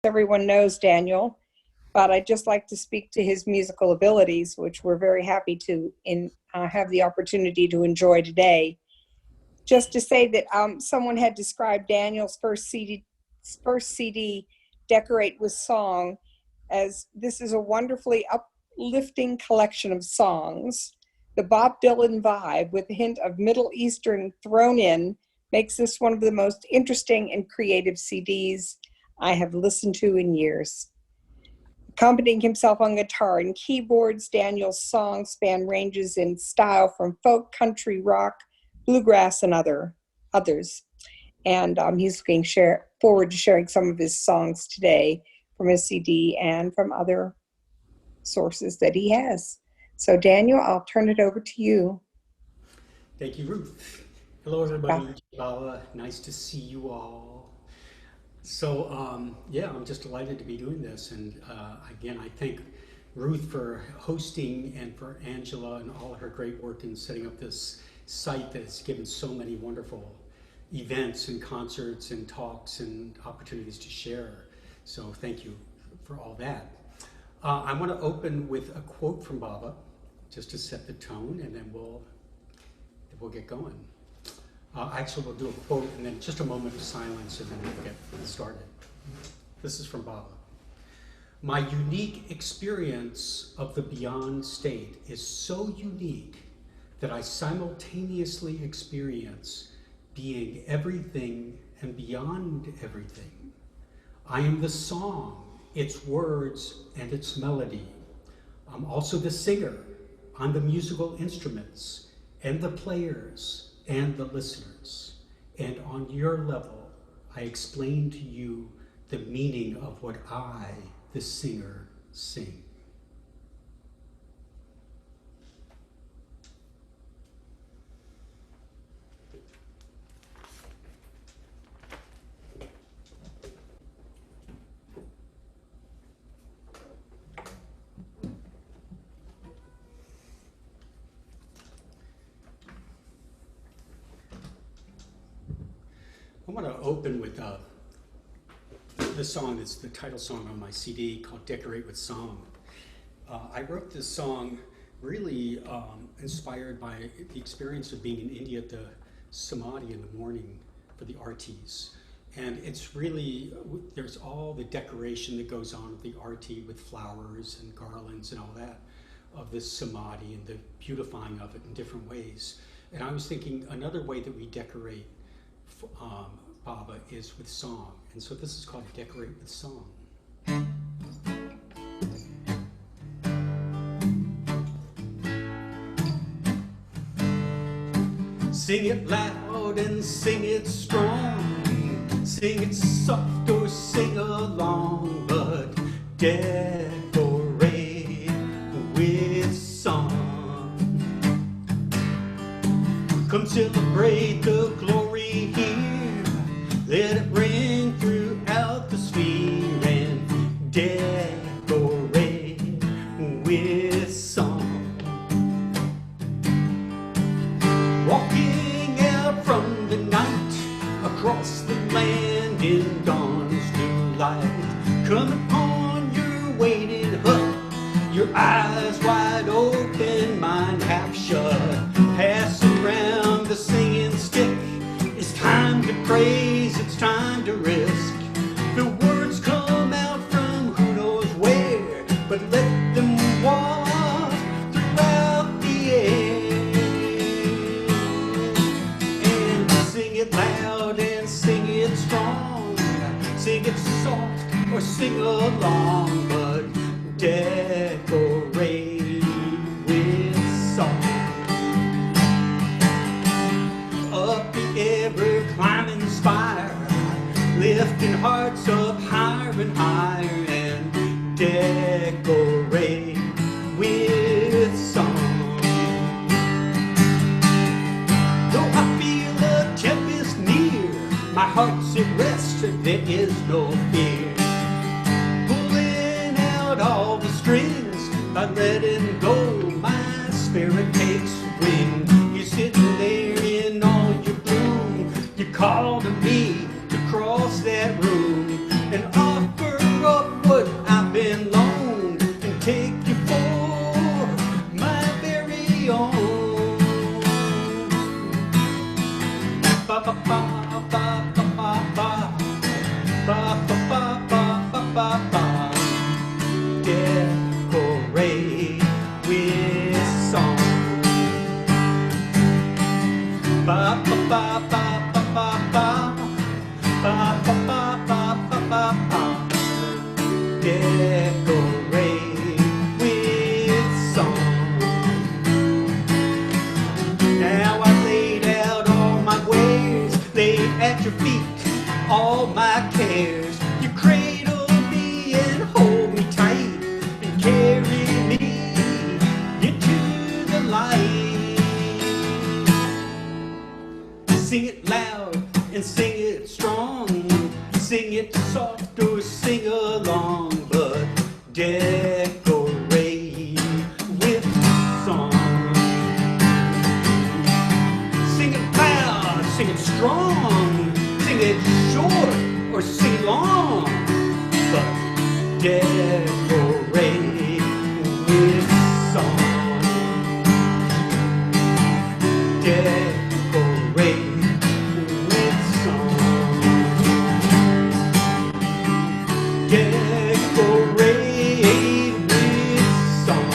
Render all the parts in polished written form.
everyone knows Daniel, but I'd just like to speak to his musical abilities, which we're very happy to have the opportunity to enjoy today. Just to say that someone had described Daniel's first CD, Decorate with Song, as this is a wonderfully uplifting collection of songs. The Bob Dylan vibe with a hint of Middle Eastern thrown in makes this one of the most interesting and creative CDs I have listened to in years. Accompanying himself on guitar and keyboards, Daniel's songs span ranges in style from folk, country, rock, bluegrass, and others. And he's looking forward to sharing some of his songs today from his CD and from other sources that he has. So Daniel, I'll turn it over to you. Thank you, Ruth. Hello, everybody. Nice to see you all. So, yeah, I'm just delighted to be doing this. And again, I thank Ruth for hosting and for Angela and all of her great work in setting up this site that has given so many wonderful events and concerts and talks and opportunities to share. So thank you for all that. I want to open with a quote from Baba, just to set the tone, and then we'll get going. Actually, we'll do a quote and then just a moment of silence, and then we'll get started. This is from Baba. My unique experience of the beyond state is so unique that I simultaneously experience being everything and beyond everything. I am the song, its words, and its melody. I'm also the singer. I'm the musical instruments, and the players, and the listeners. And on your level, I explain to you the meaning of what I, the singer, sing. I want to open with this song. It's the title song on my CD called Decorate with Song. I wrote this song really inspired by the experience of being in India at the Samadhi in the morning for the artis. And it's really, there's all the decoration that goes on with the arti with flowers and garlands and all that of this Samadhi and the beautifying of it in different ways. And I was thinking another way that we decorate Baba is with song, and so this is called Decorate with Song. Sing it loud and sing it strong, sing it soft or sing along, but decorate with song. Come celebrate the glory here. Let it ring throughout the sphere and decorate with song. Walking out from the night across the land in dawn's new light. Come upon your weighted hut, your eyes wide open, mind half shut. Pass around the singing stick. It's time to praise, it's time to risk. The words come out from who knows where, but let them walk throughout the air. And sing it loud and sing it strong, sing it soft or sing along, but decorate with song. Up the ever-climbing spire, lifting hearts up higher and higher, and decorate with song. Though I feel a tempest near, my heart's at rest, there is no fear. Pulling out all the strings, by letting go, my spirit takes wing. You're sitting there in all your bloom, you call to me to cross that room and offer Decorate with song. Ba ba ba ba ba ba ba ba ba ba ba ba ba ba. Decorate with song. Now I've laid out all my wares, laid at your feet all my cares. You cradle me and hold me tight and carry me into the light. Sing it loud and sing it strong, sing it soft or sing along, but decorate with song. Sing it loud, sing it strong, sing it short or sing long, but decorate with song. Decorate with song. Decorate with song.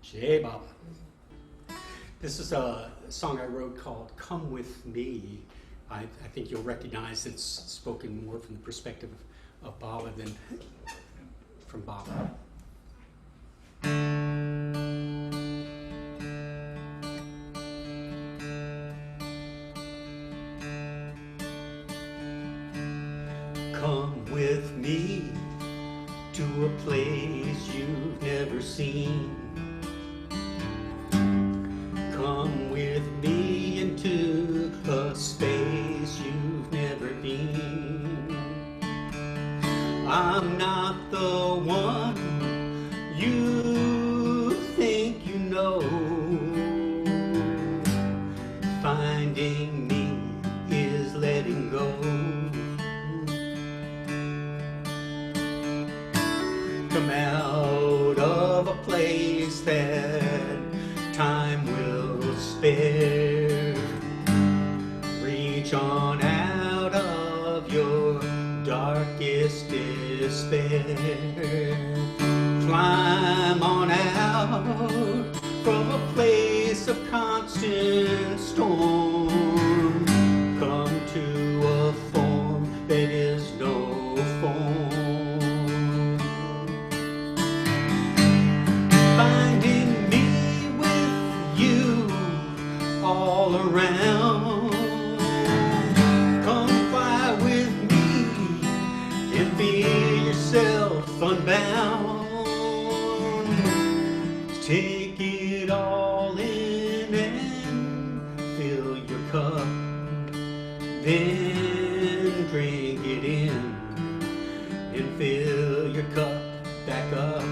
Jai Baba. This is a song I wrote called Come With Me. I think you'll recognize it's spoken more from the perspective of Baba than from Baba. Come with me to a place you've never seen. Come with me into a space you've never been. I'm not the one you think you know. Finding me is letting go. Come out of a place that time will spare. Reach on out of your darkest despair. Climb on out from a place of constant storm. Come to a form that is no form. Finding me with you all around. Come fly with me and feel yourself unbound. Take it all in and fill your cup. Then drink it in and fill your cup back up.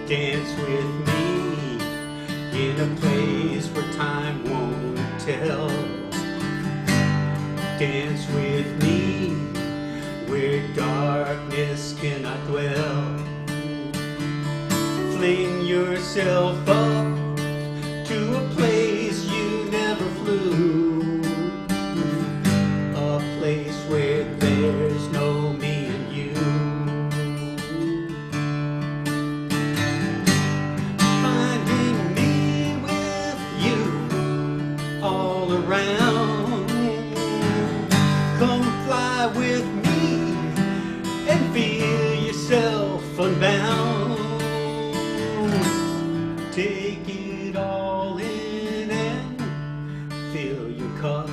Dance with me in a place where time won't tell. Dance with me where darkness cannot dwell. Fling yourself up to a place you never flew. A place where there's no me and you. Finding me with you all around. Come fly with me and feel yourself unbound. Take it all in and fill your cup.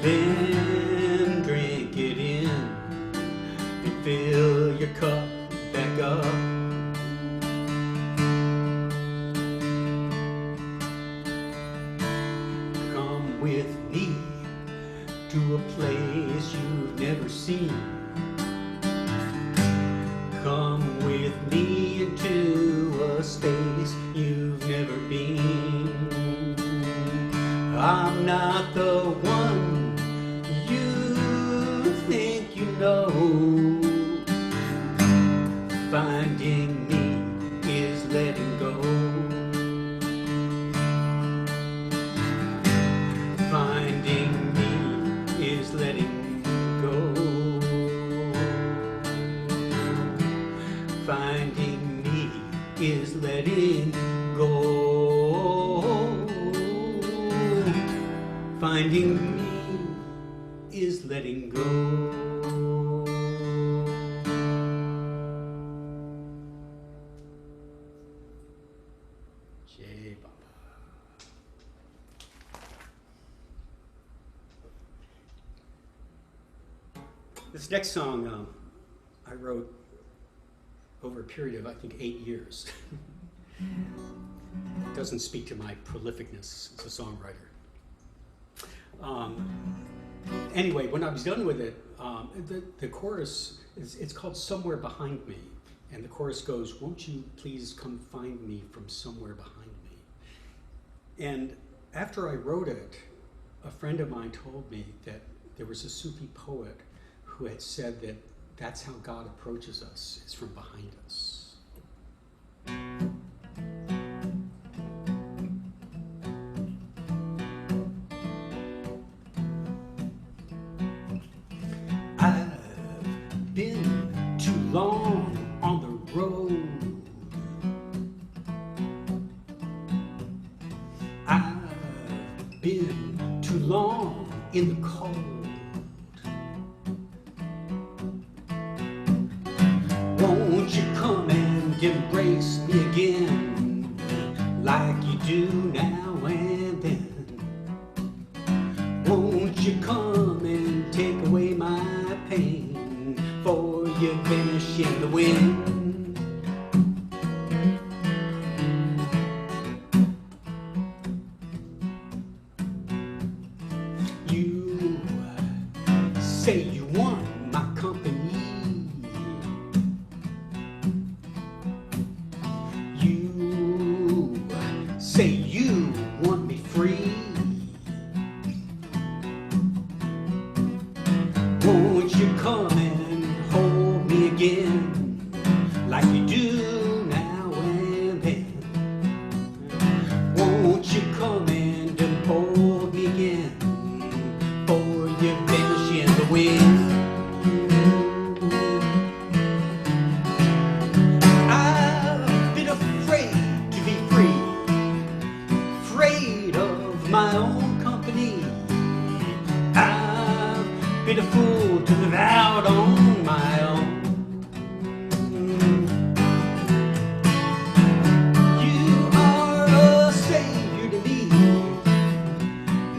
Then drink it in and fill your cup back up. Come with me to a place you've never seen. Come with me into a space you've never been. I'm not the one you think you know. Finding me is letting go. Finding me is letting go. Jai Baba. This next song I wrote over a period of, I think, 8 years. It doesn't speak to my prolificness as a songwriter. Anyway, when I was done with it, the chorus, it's called Somewhere Behind Me. And the chorus goes, won't you please come find me from somewhere behind me? And after I wrote it, a friend of mine told me that there was a Sufi poet who had said that that's how God approaches us, is from behind us. I've been too long on the road. I've been too long in the cold. Won't you come and embrace me again, like you do now and then? Won't you come and take away my pain, for you vanish in the wind? You say you want my company. Say you want me free. Won't you come and hold me again, like you do now and then? Won't you come and hold me again, for you vanish in the wind? I've been afraid to be free, afraid of my own company. I've been a fool to live out on my own. You are a savior to me,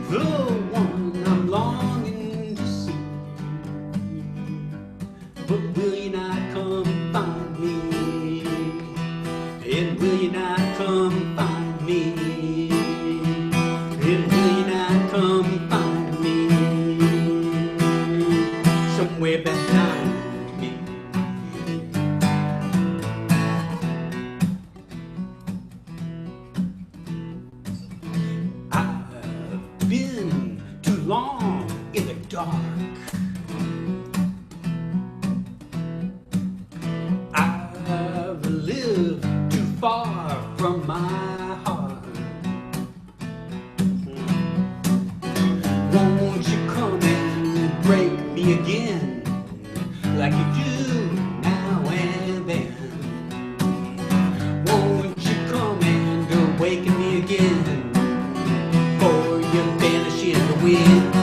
the one I'm longing to see. But will you not come find me? And will you not come find me? And will you not come find me? Somewhere behind me. I've been too long in the dark. I've lived too far from my heart. Won't you come and break me again, like you do now and then? Won't you come and awaken me again, for you vanish in the wind?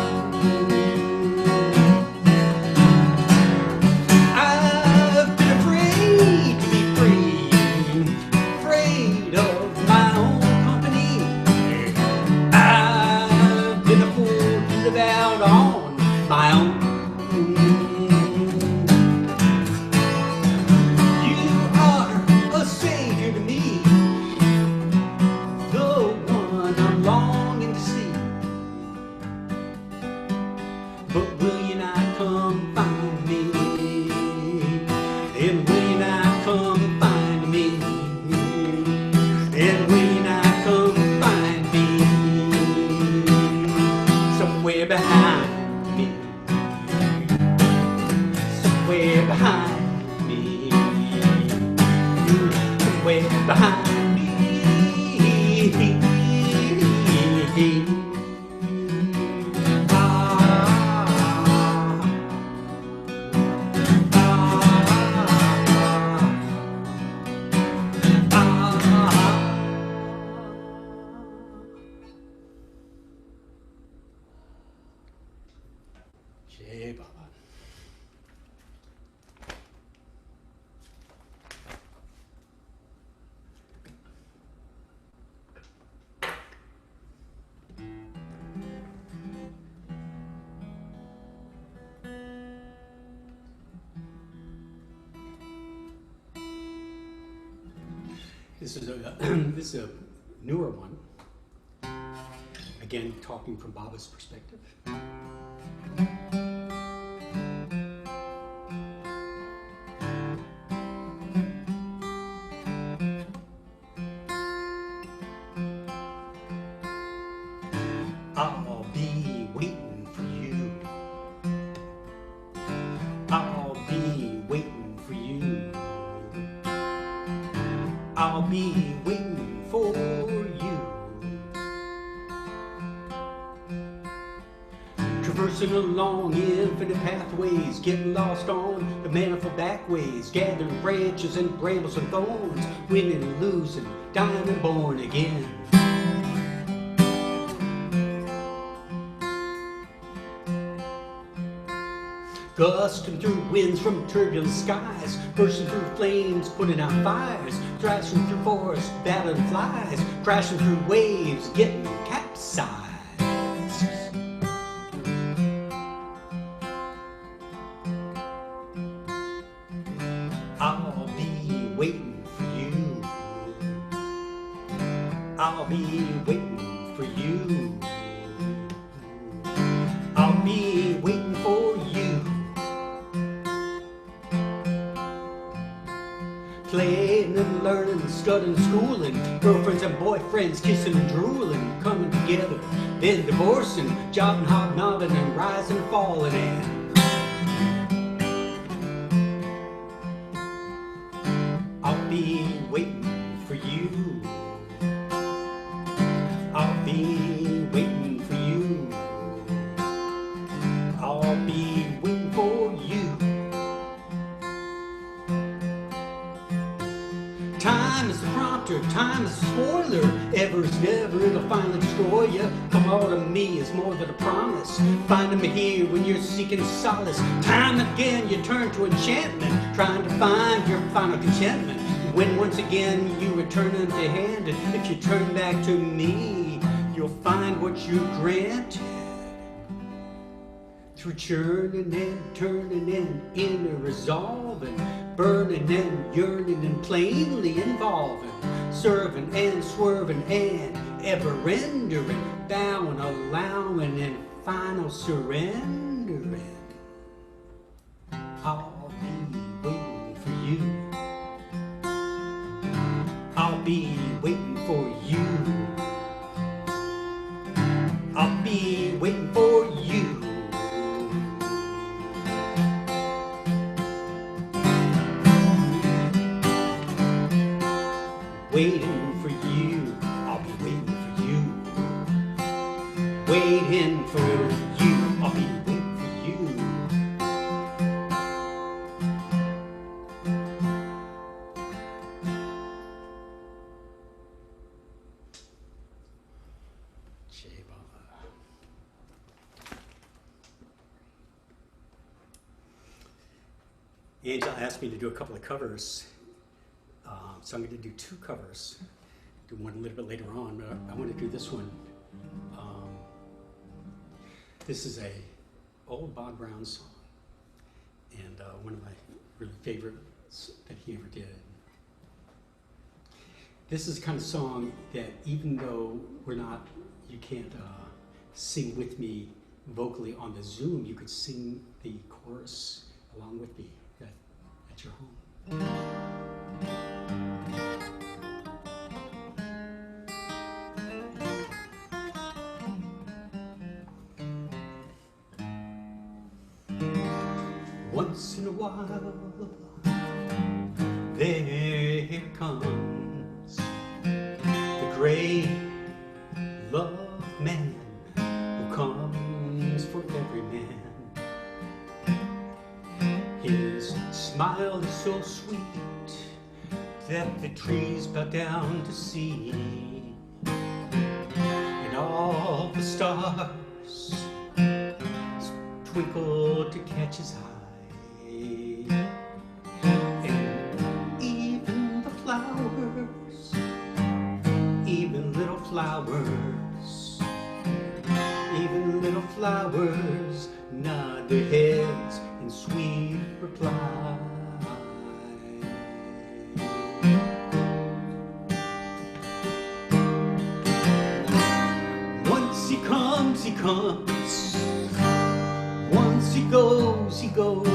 I've been afraid to be free, afraid of my own company. I've been a fool to live out on my own. You are a savior to me, the one I'm longing to see. But will you not come find me? And will you not come find me? And will you not come find me? Somewhere behind me. Somewhere behind me. Somewhere behind me. This is a this is a newer one. Again, talking from Baba's perspective. I'll be waiting for you. I'll be waiting for you. I'll be waiting for you. Traversing along infinite pathways, getting lost on the manifold backways, gathering branches and brambles and thorns, winning and losing, dying and born again. Gusting through winds from turbulent skies, bursting through flames, putting out fires, thrashing through forests, battling flies, crashing through waves, getting capsized. I'll be waiting for you. I'll be waiting for you. I'll be waiting for you. Playing and learning, studying, schooling, girlfriends and boyfriends, kissing and drooling, coming together, then divorcing, jobbing, hobnobbing, and rising and falling in. I'll be waiting for you. I'll be waiting for you. I'll be waiting for you. Time is the prompter, time is the spoiler. Ever is never, it'll finally destroy you. Come all to me is more than a promise. Finding me here when you're seeking solace. Time and again you turn to enchantment, trying to find your final contentment. When once again you return empty-handed, if you turn back to me, you'll find what you granted. Through churning and turning and inner resolving, burning and yearning and plainly involving, serving and swerving and ever rendering, bowing, allowing and final surrendering. I'll be waiting for you. I'll be waiting for you. I'll be waiting for you. Waiting for you, I'll be waiting for you. Waiting for you, I'll be waiting for you. Jai Baba. Angela asked me to do a couple of covers. So I'm going to do two covers. Do one a little bit later on, but I want to do this one. This is a old Bob Brown song, and one of my really favorites that he ever did. This is the kind of song that even though you can't sing with me vocally on the Zoom, you could sing the chorus along with me at your home. Once in a while, there comes the great love man who comes for every man. His smile is so sweet that the trees bow down to see, and all the stars twinkle to catch his eye. And even the flowers, even little flowers, even little flowers nod their heads in sweet reply. comes. Once he goes, he goes.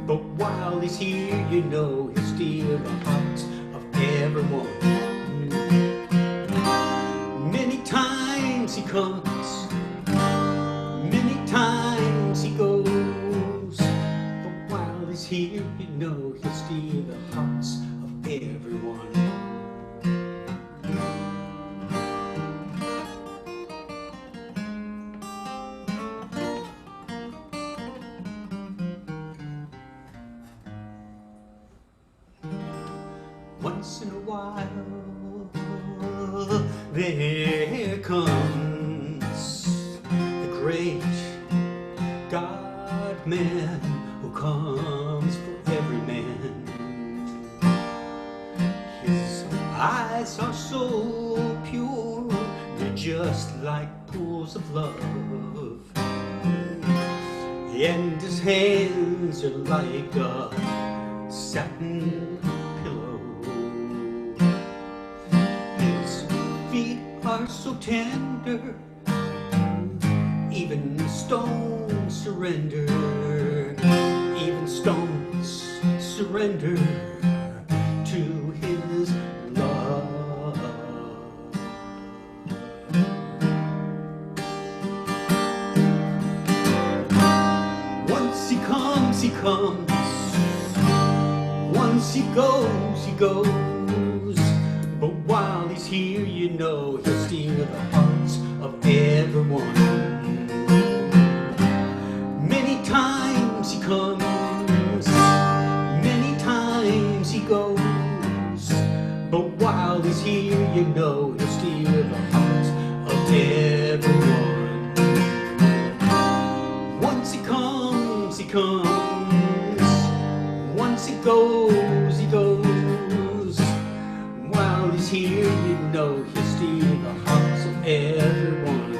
But while he's here, you know he'll steal the hearts of everyone. Many times he comes, many times he goes. But while he's here, you know he'll steal the hearts of everyone. Once in a while, there comes the great God-man who comes for every man. His eyes are so pure, they're just like pools of love. And his hands are like a satin pillow. His feet are so tender, even stones surrender. Even stones surrender to his love. Once he comes, he comes. Once he goes, he goes. But while he's here, you know he'll steal the hearts of everyone. Many times he comes, many times he goes. But while he's here, you know he'll steal the hearts of everyone. Once he comes, he comes. Once he goes, he goes. While he's here, you know he'll steal the hearts of everyone.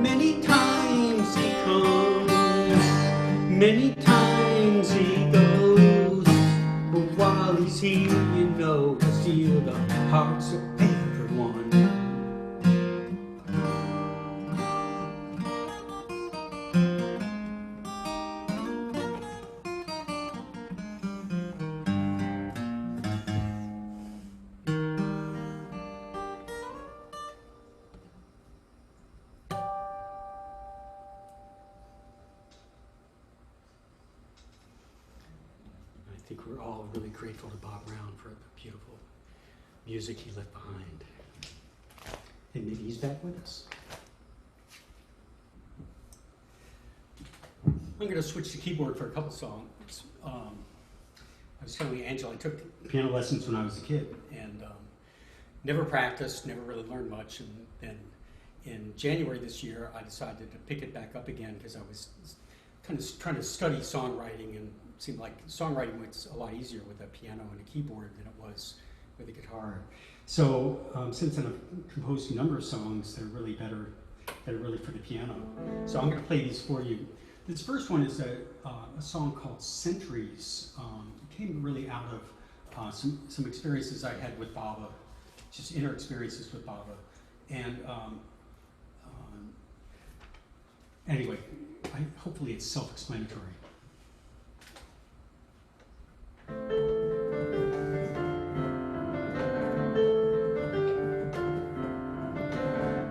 Many times he comes, many times he goes. But while he's here, you know he'll steal the hearts of everyone. I think we're all really grateful to Bob Brown for the beautiful music he left behind. And maybe he's back with us. I'm going to switch to keyboard for a couple songs. I was telling Angela, I took piano lessons when I was a kid and never practiced, never really learned much. And then in January this year, I decided to pick it back up again because I was kind of trying to study songwriting, and it seemed like songwriting was a lot easier with a piano and a keyboard than it was with a guitar. So since I've composed a number of songs that are really better, that are really for the piano. So I'm going to play these for you. This first one is a song called Centuries. It came really out of some experiences I had with Baba, just inner experiences with Baba. And anyway, hopefully it's self-explanatory.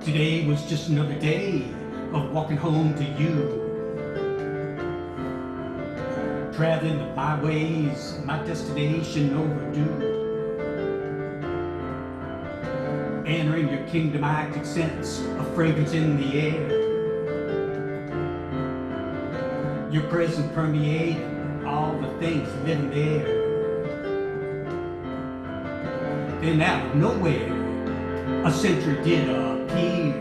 Today was just another day of walking home to you. Traveling the byways, my destination overdue. Entering your kingdom, I could sense a fragrance in the air. Your presence permeated all the things living there. Then out of nowhere, a sentry did appear.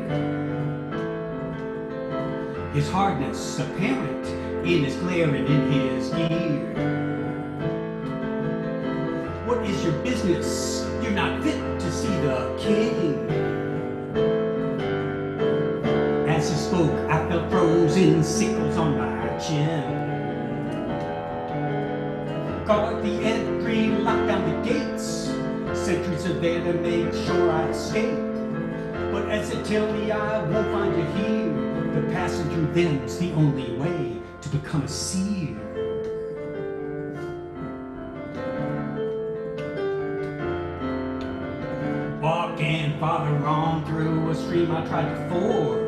His hardness apparent in his glare and in his ear. What is your business? You're not fit to see the king. As he spoke, I felt frozen sickles on my chin. Guard the entry, lock down the gates. Sentries are there to make sure I escape. But as they tell me I won't find you here. The passenger them's the only way to become a seer. Walking farther on through a stream I tried to ford,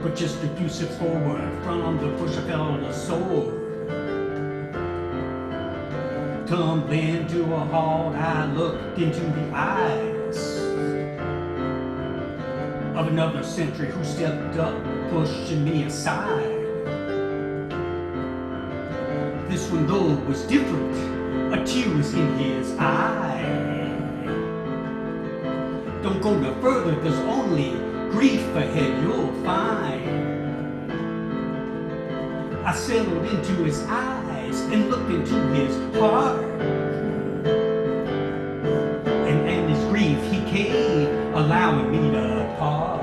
but just a few steps forward from the push I felt a sword. Tumbling to a halt, I looked into the eyes of another sentry who stepped up, pushing me aside. This one, though, was different. A tear was in his eye. Don't go no further, there's only grief ahead you'll find. I settled into his eyes and looked into his heart. And in his grief he caved, allowing me to part.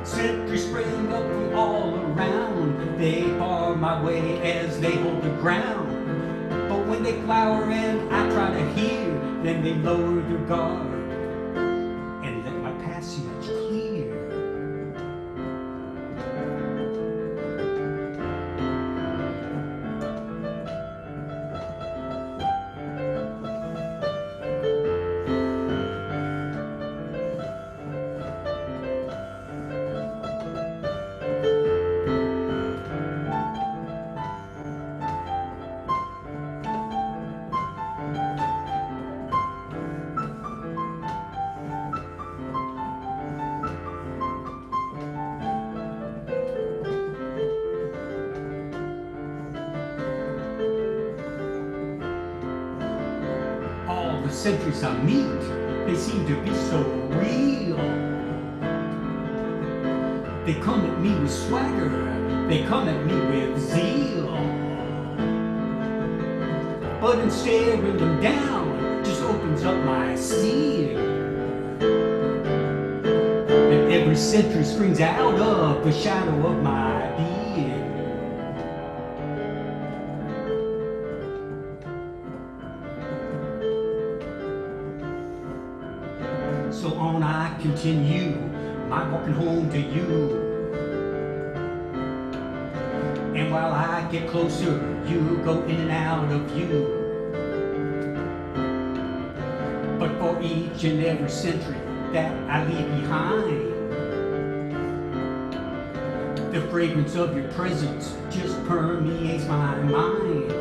Sentries sprang up from all around. They bar my way as they hold the ground. But when they glower and I try to hear, then they lower their guard and let my passage clear. The sentries I meet, they seem to be so real. They come at me with swagger, they come at me with zeal. But in staring them down, just opens up my seal. And every sentry springs out of the shadow of my being. So on I continue, my walking home to you. And while I get closer, you go in and out of view. But for each and every sentry that I leave behind, the fragrance of your presence just permeates my mind.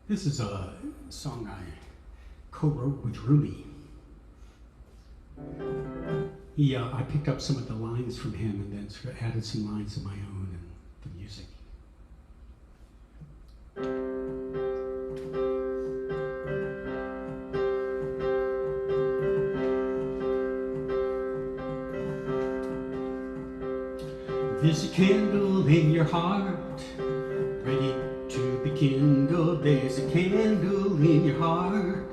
This is a song I co-wrote with Rumi. I picked up some of the lines from him and then sort of added some lines of my own and the music. There's a candle in your heart, ready to be kindled. There's a candle in your heart,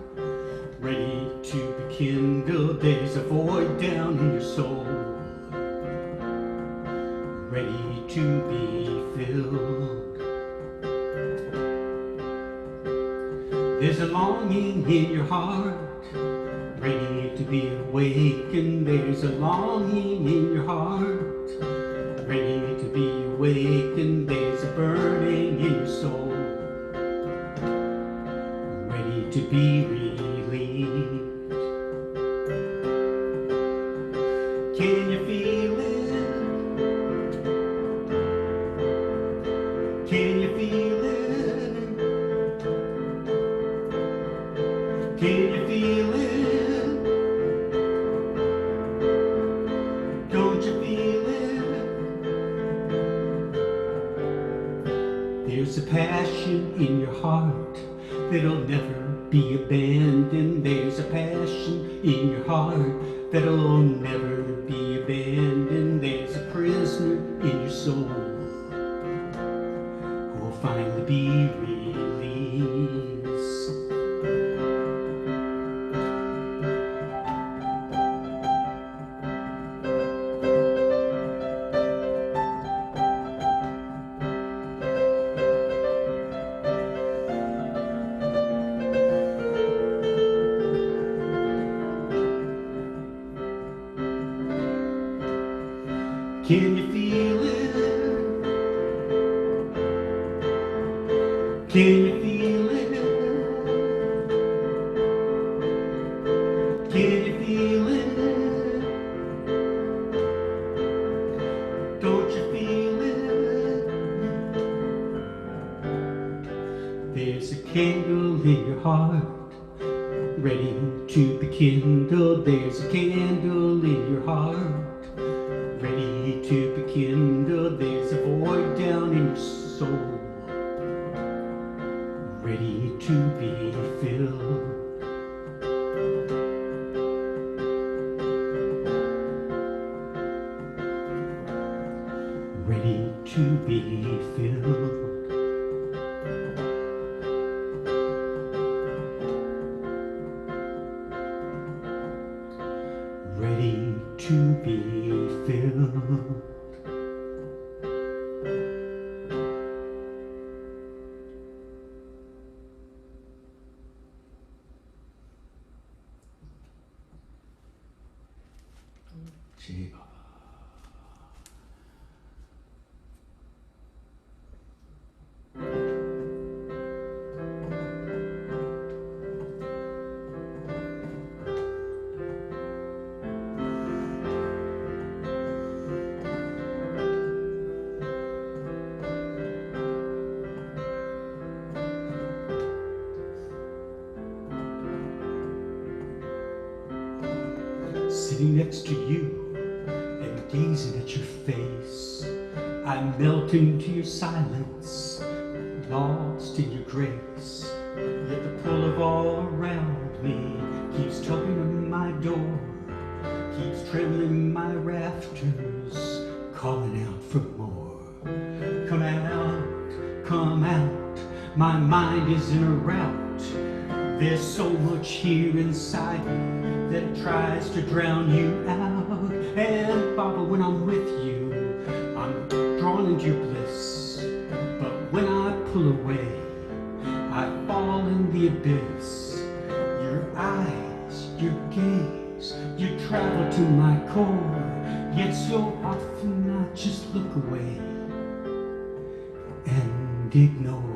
ready to be kindled. There's a void down in your soul, ready to be filled. There's a longing in your heart, ready to be awakened. There's a longing in your heart, ready to be awakened. There's a burning in your soul, ready to be relieved. Can you feel it? Can you feel it? Can you feel it? Don't you feel it? There's a passion in your heart that'll never be abandoned. There's a passion in your heart that'll never be abandoned. There's a prisoner in your soul who will finally be released. Can you feel it? Can you feel it? Can you feel it? Don't you feel it? There's a candle in your heart ready to be kindled. There's a candle in your heart ready to be kindled. There's a void down in your soul ready to be filled. Ready to be filled. Ready to be filled. Gee, Baba. Sitting next to you and gazing at your face, I melt into your silence, lost in your grace. Yet the pull of all around me keeps tugging on my door, keeps trembling my rafters, calling out for more. Come out, come out, my mind is in a rout. There's so much here inside me that tries to drown you out. And Baba, when I'm with you, I'm drawn into your bliss. But when I pull away, I fall in the abyss. Your eyes, your gaze, you travel to my core. Yet so often I just look away and ignore.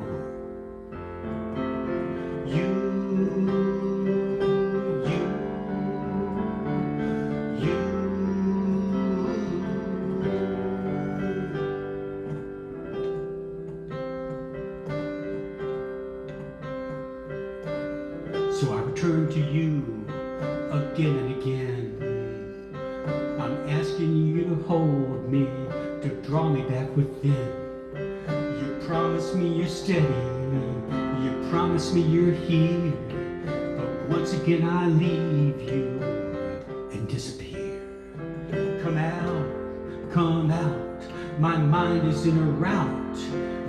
So I return to you again and again. I'm asking you to hold me, to draw me back within. You promise me you're steady, you promise me you're here. But once again I leave you and disappear. Come out, my mind is in a rout.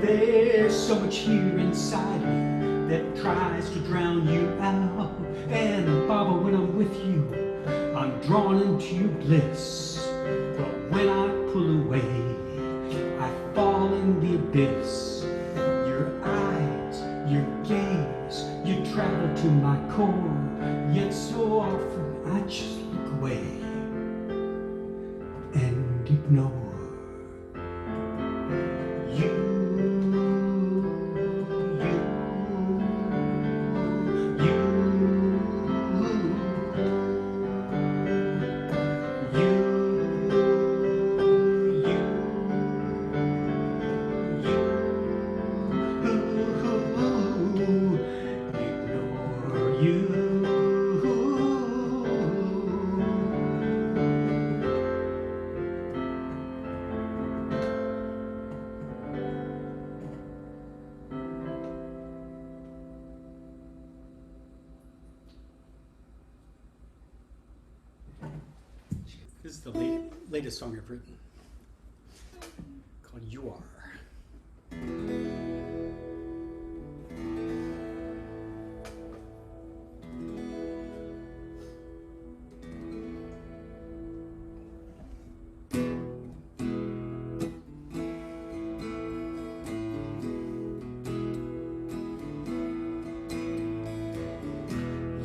There's so much here inside me that tries to drown you out. And Baba, when I'm with you, I'm drawn into your bliss. But when I pull away, I fall in the abyss. Your eyes, your gaze, you travel to my core. Yet so often I just look away and ignore. This is the latest song I've written called You Are.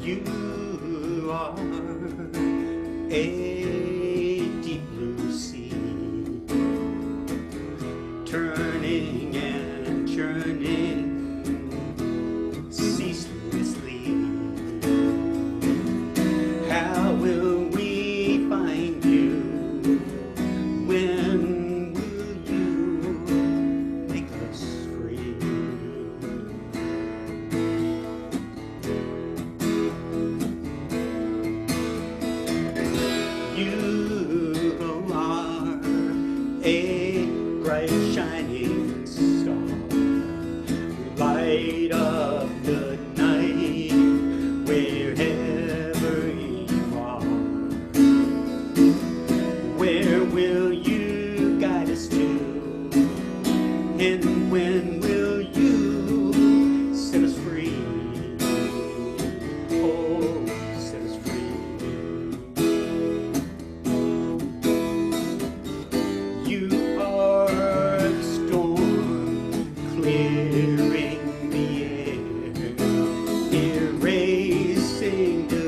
You are a deep blue sea, turning and churning ceaselessly. How will we find you? When will you make us free? You are a bright shining star, light of the night, wherever you are. Where will you guide us to? And when will you set us free? Oh, set us free. You are the storm clearing the air, erasing the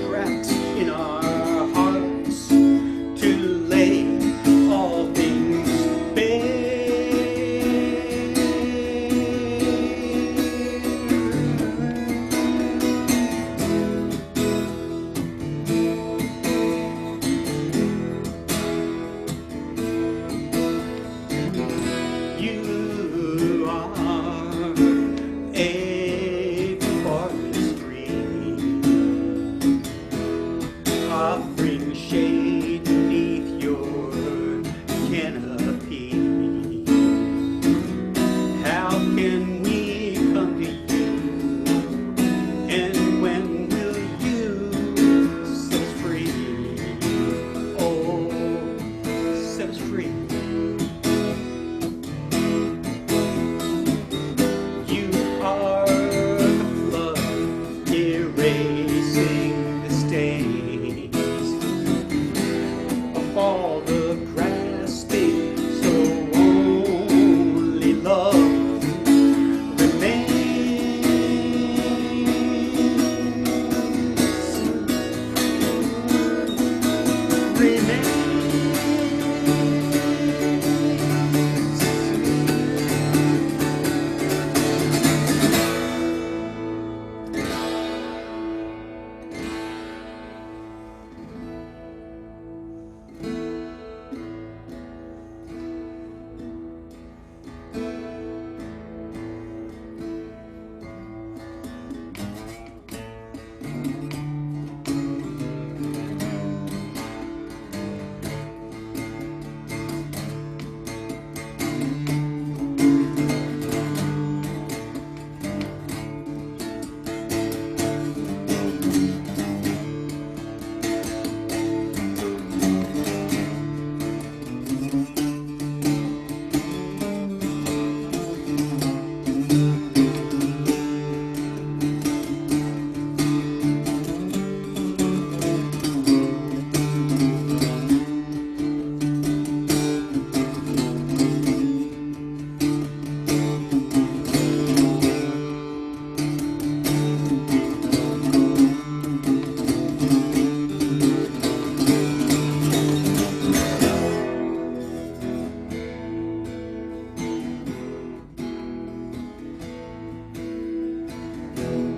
cracks in our hearts to lay all things bare. You are a forest green, offering shade beneath your canopy. How can we come to you? And when will you set us free? Oh, set us free. You are the flood, erasing the stains of all the grasping, so only love remains.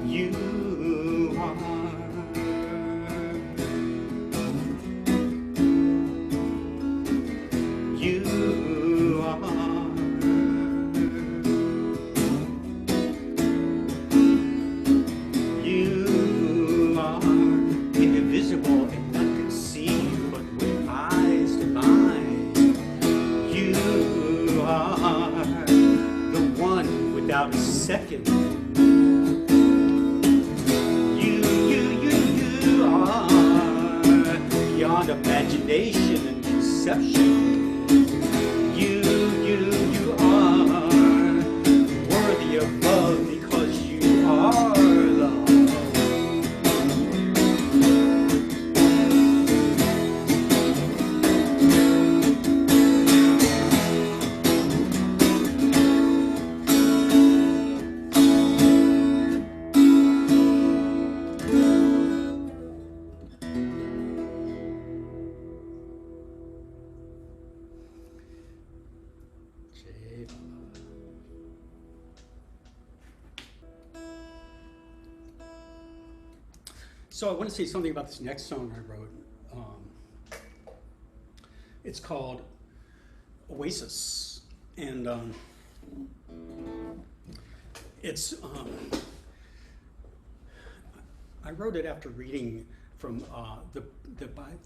You are. You are. You are indivisible and none can see you, but with eyes divine. You are the one without a second. You are beyond imagination. exception. You are worthy of love because you are love. So I want to say something about this next song I wrote. It's called Oasis, and it's I wrote it after reading from the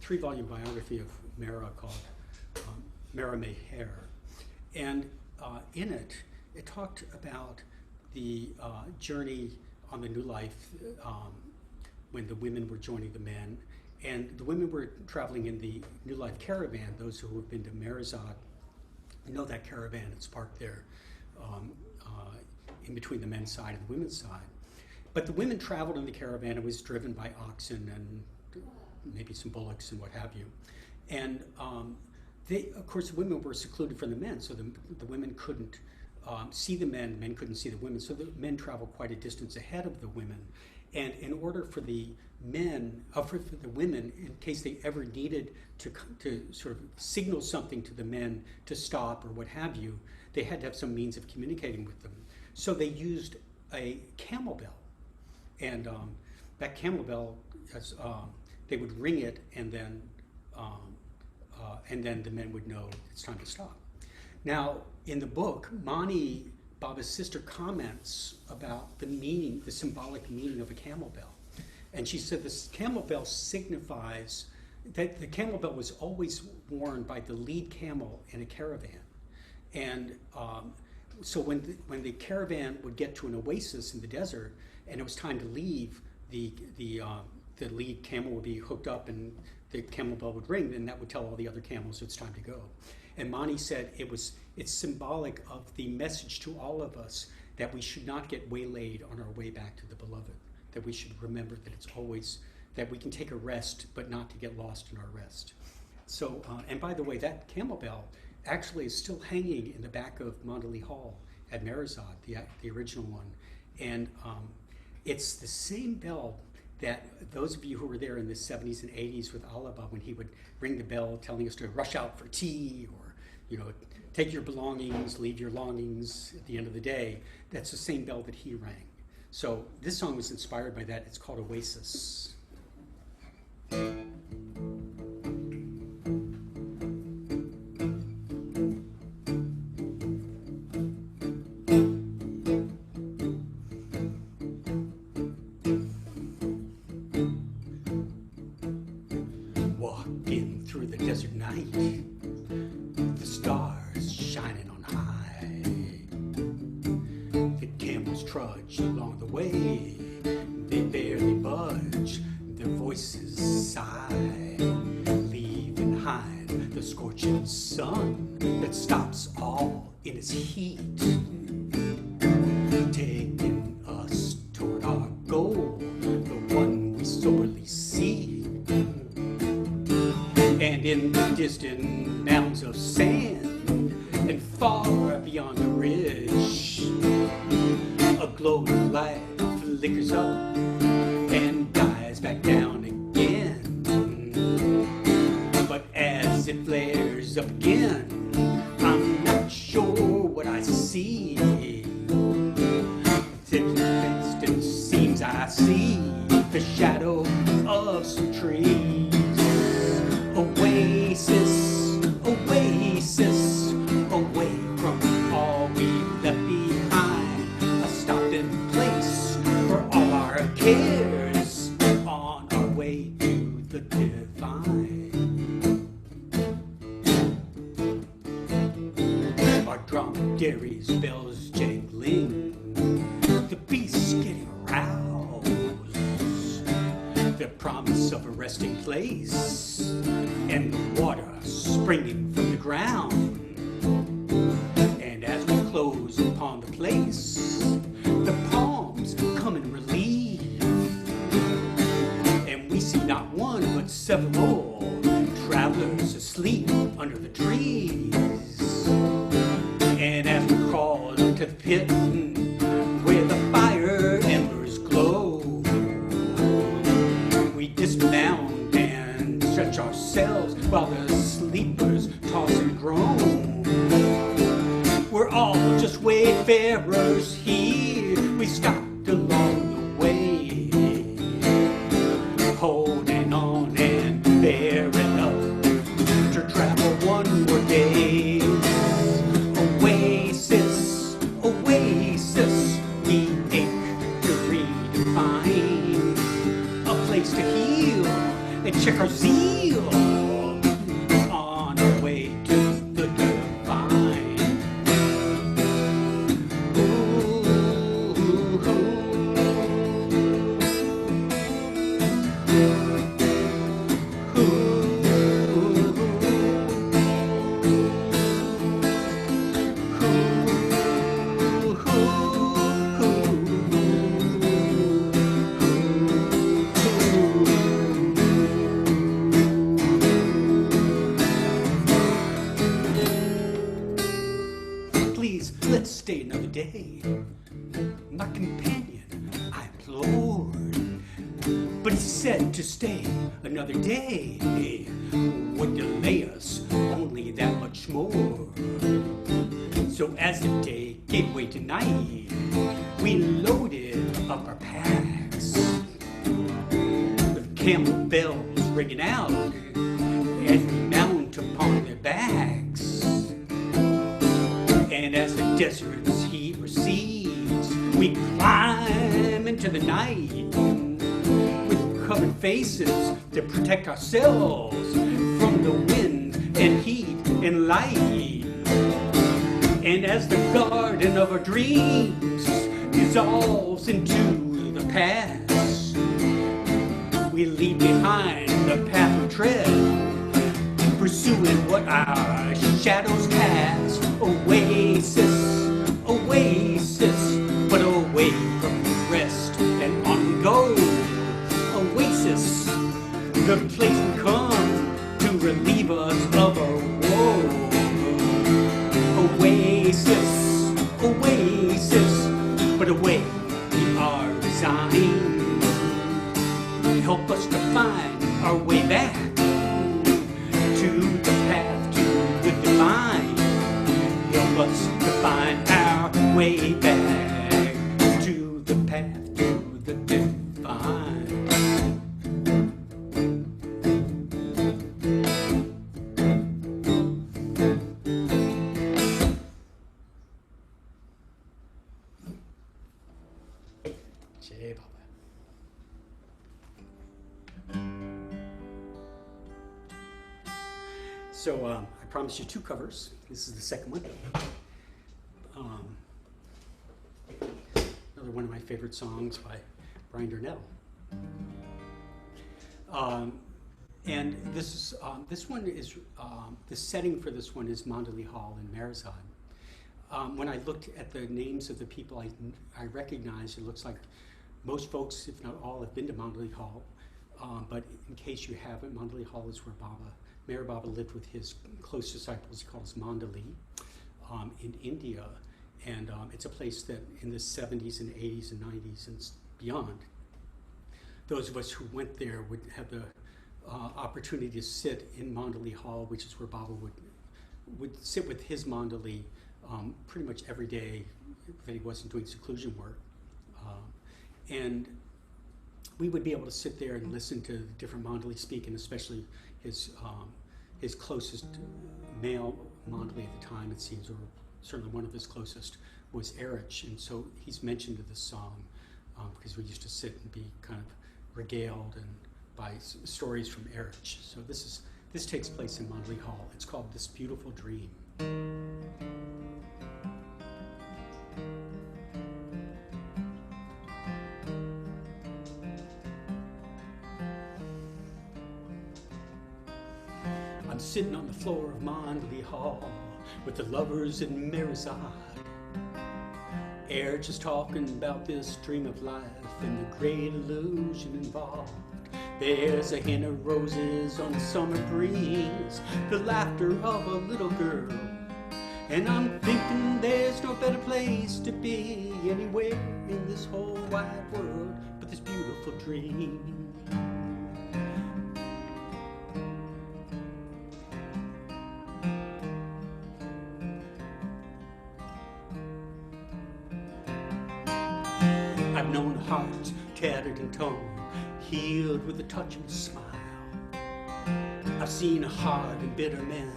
3-volume biography of Mara called Mara Meher, and in it talked about the journey on the new life. When the women were joining the men, and the women were traveling in the New Life caravan. Those who have been to Merazad know that caravan. It's parked there in between the men's side and the women's side. But the women traveled in the caravan. It was driven by oxen and maybe some bullocks and what have you. And of course, the women were secluded from the men, so the women couldn't see the men couldn't see the women. So the men traveled quite a distance ahead of the women. And in order for the men, for the women, in case they ever needed to sort of signal something to the men to stop or what have you, they had to have some means of communicating with them. So they used a camel bell, and that camel bell, they would ring it, and then the men would know it's time to stop. Now, in the book, Mani, Baba's sister, comments about the meaning, the symbolic meaning of a camel bell. And she said this camel bell signifies that the camel bell was always worn by the lead camel in a caravan. And so when the caravan would get to an oasis in the desert and it was time to leave, the lead camel would be hooked up and the camel bell would ring, and that would tell all the other camels it's time to go. And Mani said it's symbolic of the message to all of us that we should not get waylaid on our way back to the beloved, that we should remember that it's always, that we can take a rest, but not to get lost in our rest. So, and by the way, that camel bell actually is still hanging in the back of Mandali Hall at Merazad, the original one. And it's the same bell that those of you who were there in the 70s and 80s with Alaba, when he would ring the bell telling us to rush out for tea, or take your belongings, leave your longings at the end of the day, that's the same bell that he rang. So this song was inspired by that. It's called Oasis. Walking through the desert night, the stars shining on high. The camels trudge along the way, they barely budge, their voices sigh, leaving behind the scorching sun that stops all in its heat, taking us toward our goal, the one we sorely seek. And in the distant mounds of sand, and far beyond the ridge, a glowing light flickers up and dies back down again. But as it flares up again, I'm not sure what I see. In the distant seems I see the shadow of some trees. Oasis, oasis, away from all we've left behind, a stopping place for all our cares, on our way to the divine. Our dromedaries' bells jangling, the beasts getting aroused, their promise of a resting place, and the water springing from the ground. And as we close upon the place, the palms come in relief, and we see not one but several travelers asleep under the trees. And as we crawl to the pit where the fire embers glow, we dismount and stretch ourselves while the sleepers toss and groan. We're all just wayfarers here. We stopped along the way, holding on and bearing up to travel one more day. Oasis, oasis, we ache to redefine a place to heal and check our zeal on our way to the divine. Please, let's stay another day. My companion, I implored, but he said to stay another day would delay us only that much more. So as the day gave way to night, we loaded up our packs, with camel bells ringing out as we mount upon their backs. And as the desert's heat recedes, we climb into the night with covered faces to protect ourselves from the wind and heat and light. And as the garden of our dreams dissolves into the past, we leave behind the path we tread, pursuing what our shadows cast. Oasis, oasis, but away from the rest, and on we go. Oasis, the place we come to relieve us of our woe. Oasis, oasis, but away we are resigned. Help us to find our way back to the path to the divine. Help us to find our way back to the path to the divine. Jai Baba. So I promised you 2 covers. This is the second one. Another one of my favorite songs by Brian Darnell. And this is this one is the setting for this one is Mandalay Hall in Marizad. When I looked at the names of the people I recognized, it looks like most folks, if not all, have been to Mandalay Hall. But in case you haven't, Mandalay Hall is where Meher Baba lived with his close disciples. He calls Mandalay in India. And it's a place that in the 70s and 80s and 90s and beyond, those of us who went there would have the opportunity to sit in Mandalay Hall, which is where Baba would sit with his Mandalay pretty much every day that he wasn't doing seclusion work. And we would be able to sit there and listen to different Mandalay speak, and especially his closest male Mandalay at the time, it seems, or certainly one of his closest, was Erich. And so he's mentioned in this song because we used to sit and be kind of regaled and by stories from Erich. So this takes place in Mandalay Hall. It's called This Beautiful Dream. I'm sitting on the floor of Mondley Hall with the lovers in Mary's air, just talking about this dream of life and the great illusion involved. There's a hint of roses on the summer breeze, the laughter of a little girl, and I'm thinking there's no better place to be anywhere in this whole wide world but this beautiful dream. I've known hearts tattered and torn, healed with a touch and a smile. I've seen hard and bitter men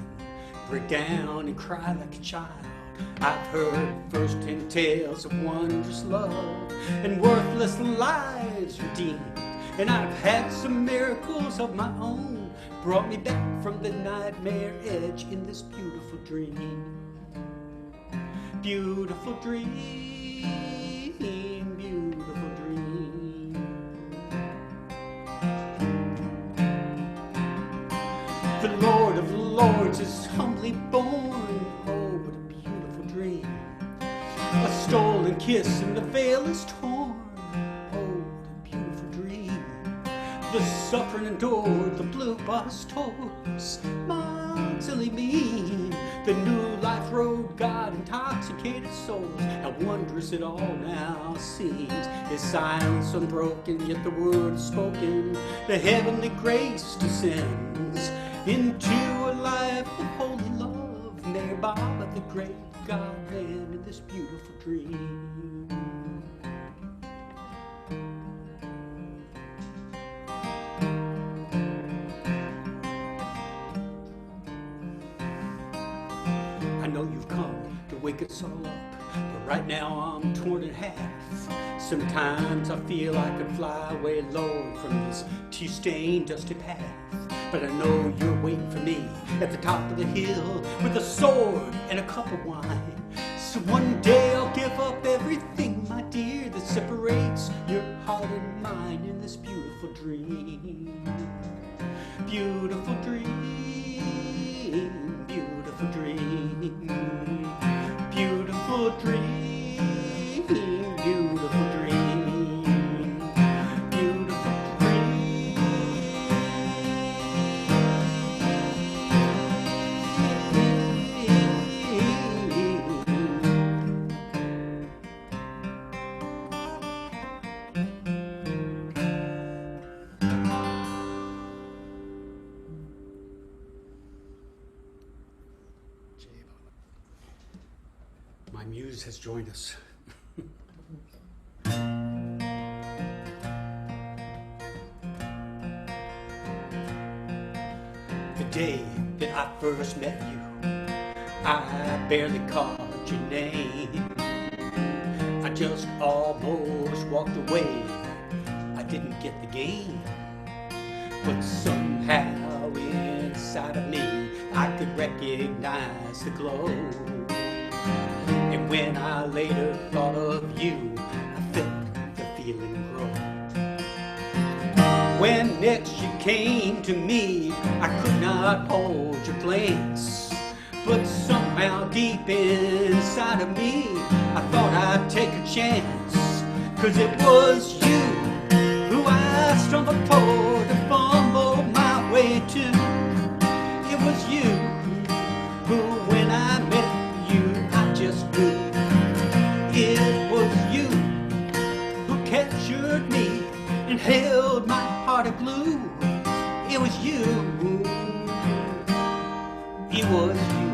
break down and cry like a child. I've heard first-hand tales of wondrous love and worthless lives redeemed. And I've had some miracles of my own, brought me back from the nightmare edge in this beautiful dream. Beautiful dream, beautiful dream. The Lord of Lords is humbly born. Oh, what a beautiful dream. A stolen kiss and the veil is torn. Oh, what a beautiful dream. The suffering endured, the blue bus tours, silly mean. The new life road, God intoxicated souls. How wondrous it all now seems. His silence unbroken, yet the word is spoken. The heavenly grace descends into a life of holy love, near Baba, the great God-man, in this beautiful dream. I know you've come to wake us all up, but right now I'm torn in half. Sometimes I feel I could fly away, Lord, from this tea-stained, dusty path. But I know you're waiting for me at the top of the hill with a sword and a cup of wine. So one day I'll give up everything, my dear, that separates your heart and mine in this beautiful dream. Beautiful dream, beautiful dream, beautiful dream, beautiful dream. My muse has joined us. The day that I first met you, I barely caught your name. I just almost walked away. I didn't get the game. But somehow inside of me, I could recognize the glow. And when I later thought of you, I felt the feeling grow. When next you came to me, I could not hold your glance. But somehow deep inside of me, I thought I'd take a chance. 'Cause it was you who I stumbled for to fumble my way to. It was you who, when I met you, I just knew. It was you who captured me and held my heart of glue. It was you. It was you.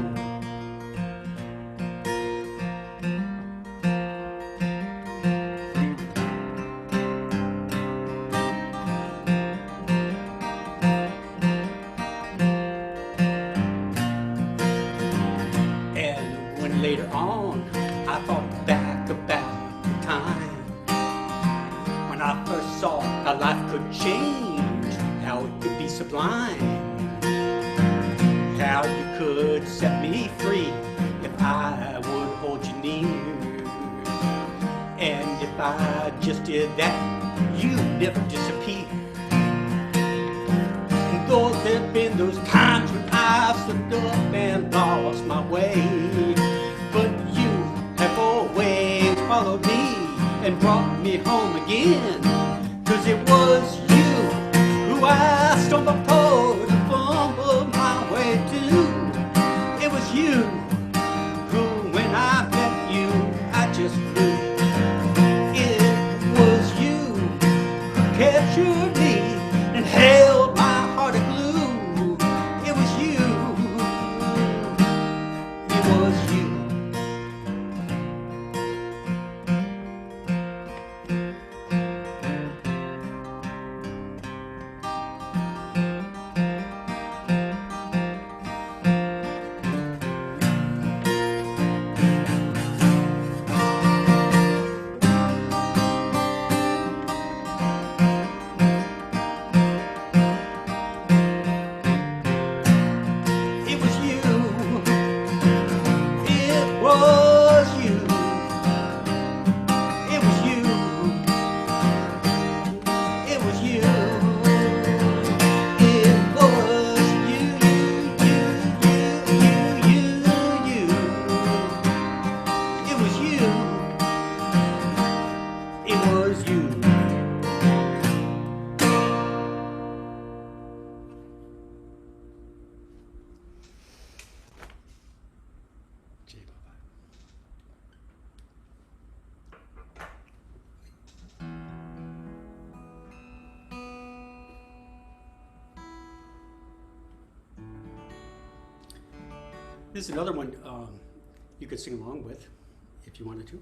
Later on, I thought back about the time when I first saw how life could change, how it could be sublime, how you could set me free if I would hold you near. And if I just did that, you'd never disappear. And though there've been those times when I have lost my way, but you have always followed me and brought me home again. 'Cause it was you who I stumbled upon and fumbled my way to. It was you who, when I met you, I just knew. It was you who captured me and held my heart agglue. It was you. It was you. It was you. It was you. It was you. It was you. It was you. You. It was you. It was you. Gee, bye-bye. This is another one you could sing along with if you wanted to.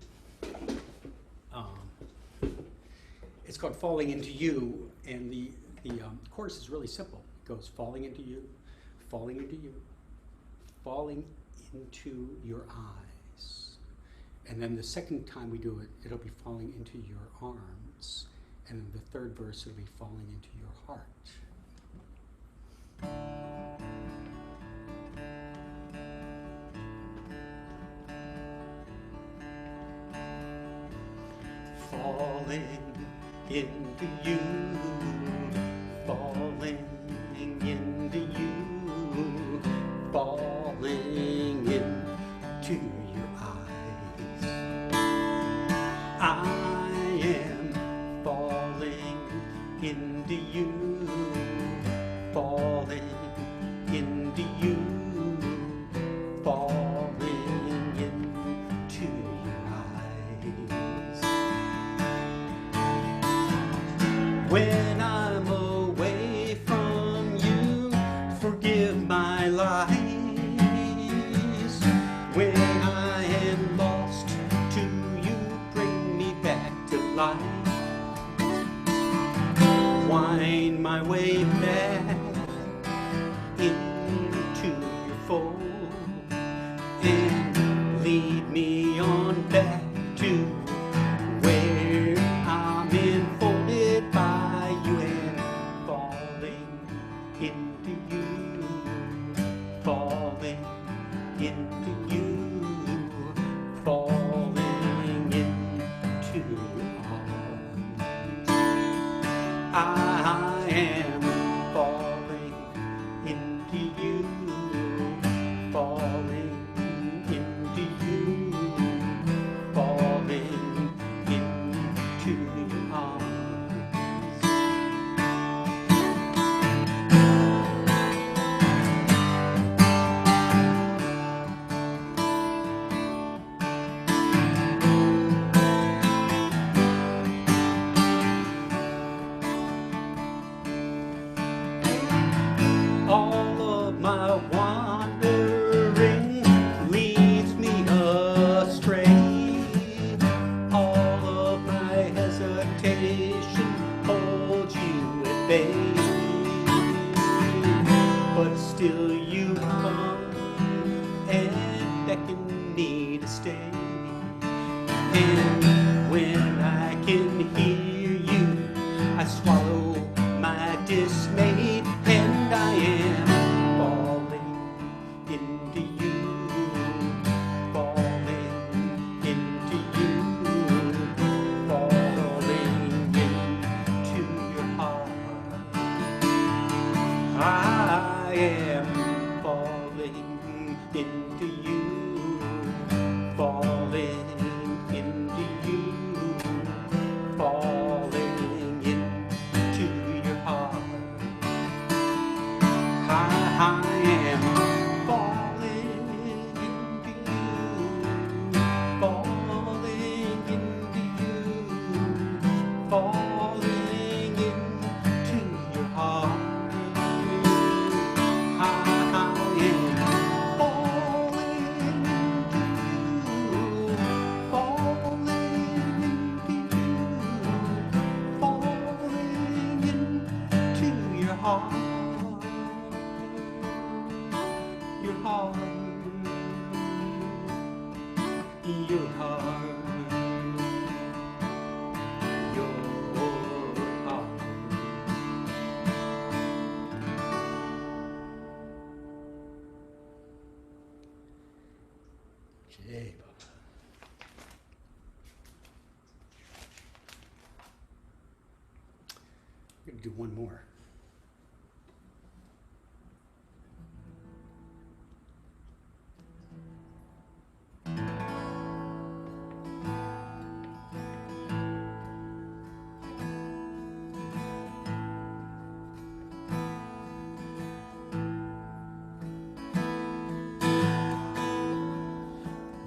It's called Falling Into You, and the chorus is really simple. It goes falling into you, falling into you, falling into your eyes. And then the second time we do it, it'll be falling into your arms. And then the third verse will be falling into your heart. Falling into you, falling into you, falling into your eyes. I am falling into you, falling into you, falling into your eyes. When I'm away from you, forgive my lies. When I am lost to you, bring me back to life. Wind my way back into your fold and lead me on back to where I'm enfolded by you and falling into you, falling into you, falling into your arms. I am falling into you, falling into you, falling into your arms. All of my wandering leads me astray. All of my hesitation holds you at bay. But still you come and beckon me to stay. And when I can hear you, I swallow my dismay, and I am falling into you, falling into you, falling into your heart. I am falling heart, your heart, your heart, your heart. Jay, Baba. I'm going to do one more.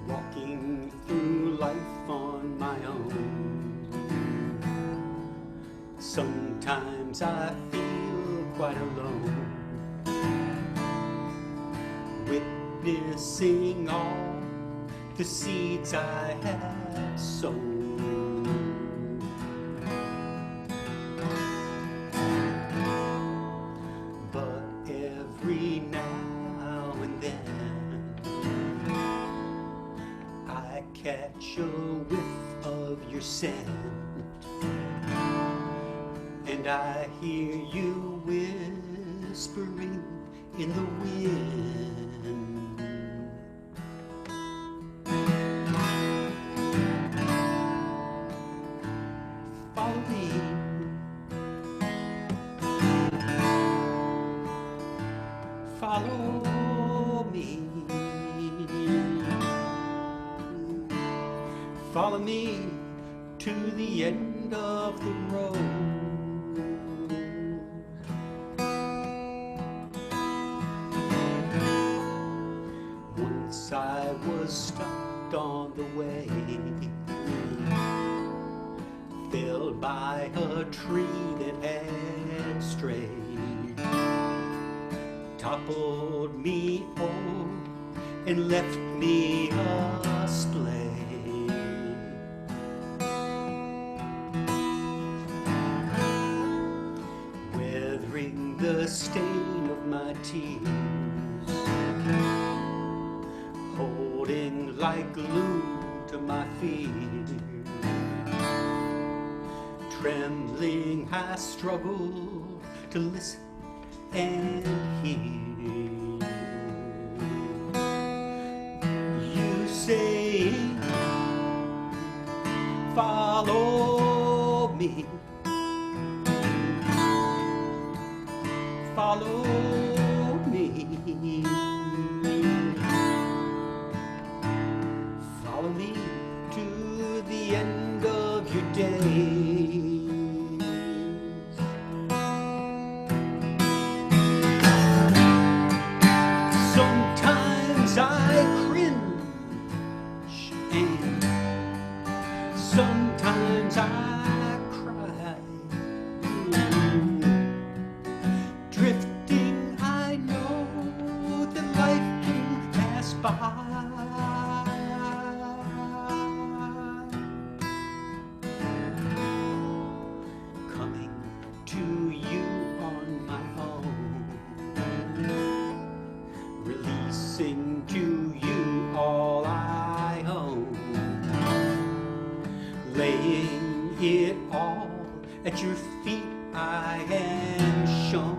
Walking through life on my own, sometimes I feel quite alone, witnessing all the seeds I have sown. But every now and then I catch a whiff of your scent, and I hear you whispering in the wind. Follow me, follow me, follow me to the end of the road. Once I was stopped on the way, felled by a tree that had strayed, toppled me old and left me a splay. Weathering the stain of my tears, holding like glue to my feet, trembling I struggle to listen and hear you say, follow me, follow me, follow me to the end of your days. Sometimes I cringe and sometimes I cry. Drifting, I know that life can pass by. Coming to you on my own, releasing to you all I own, laying it all at your feet I am shown.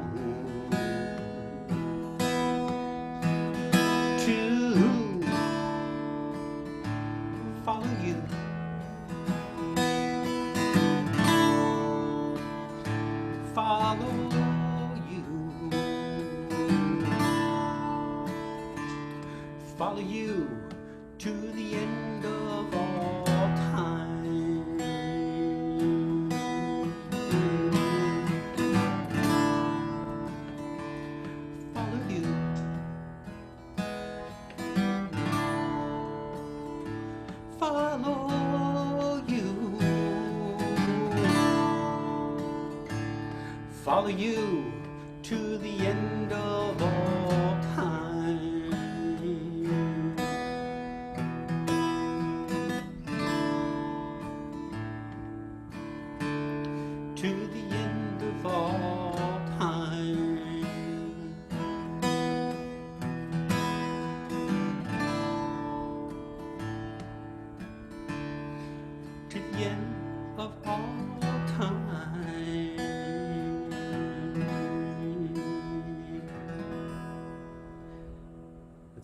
To follow you, follow you, follow you to the end of all time. Follow you, follow you, follow you to the end of all time. To the end of all time.